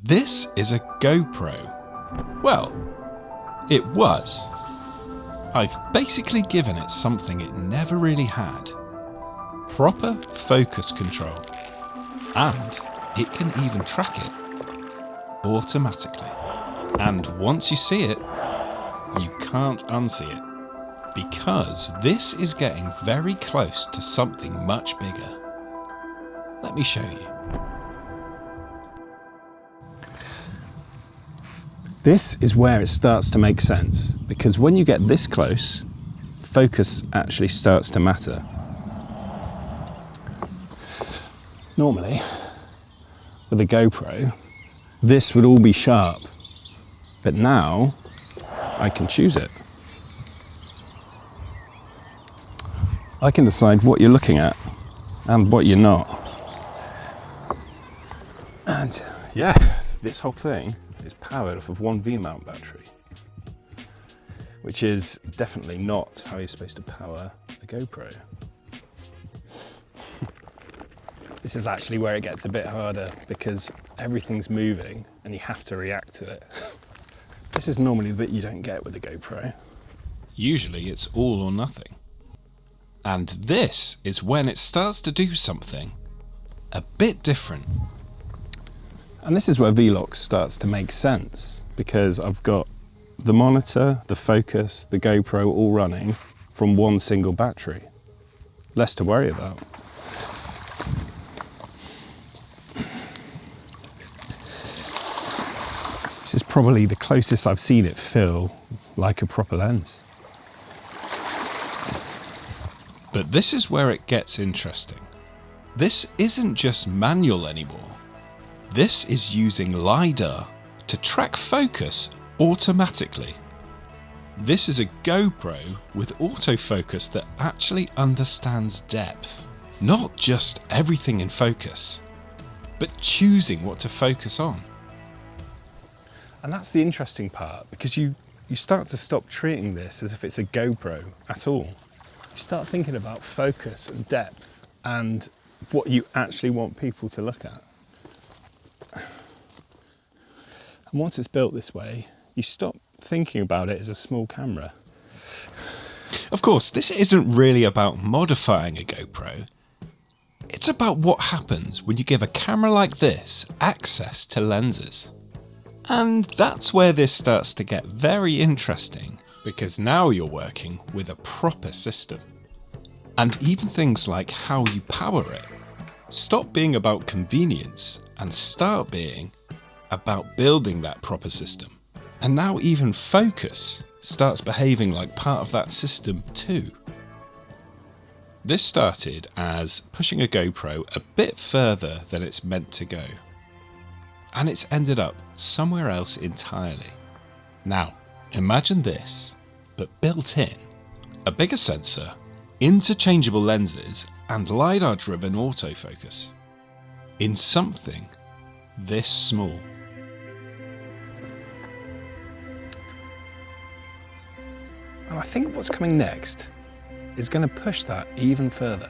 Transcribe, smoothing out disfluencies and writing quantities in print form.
This is a GoPro. Well, it was. I've basically given it something it never really had. Proper focus control. And it can even track it automatically. And once you see it, you can't unsee it. Because this is getting very close to something much bigger. Let me show you. This is where it starts to make sense, because when you get this close, focus actually starts to matter. Normally, with a GoPro, this would all be sharp, but now I can choose it. I can decide what you're looking at and what you're not. And yeah, this whole thing is powered off of one V-mount battery, which is definitely not how you're supposed to power a GoPro. This is actually where it gets a bit harder because everything's moving and you have to react to it. This is normally the bit you don't get with a GoPro. Usually it's all or nothing. And this is when it starts to do something a bit different. And this is where V-Lock starts to make sense, because I've got the monitor, the focus, the GoPro all running from one single battery. Less to worry about. This is probably the closest I've seen it feel like a proper lens. But this is where it gets interesting. This isn't just manual anymore. This is using LiDAR to track focus automatically. This is a GoPro with autofocus that actually understands depth. Not just everything in focus, but choosing what to focus on. And that's the interesting part, because you start to stop treating this as if it's a GoPro at all. You start thinking about focus and depth and what you actually want people to look at. And once it's built this way, you stop thinking about it as a small camera. Of course, this isn't really about modifying a GoPro. It's about what happens when you give a camera like this access to lenses. And that's where this starts to get very interesting, because now you're working with a proper system. And even things like how you power it stop being about convenience and start being about building that proper system. And now even focus starts behaving like part of that system too. This started as pushing a GoPro a bit further than it's meant to go. And it's ended up somewhere else entirely. Now, imagine this, but built in. A bigger sensor, interchangeable lenses, and LiDAR-driven autofocus. In something this small. And I think what's coming next is going to push that even further.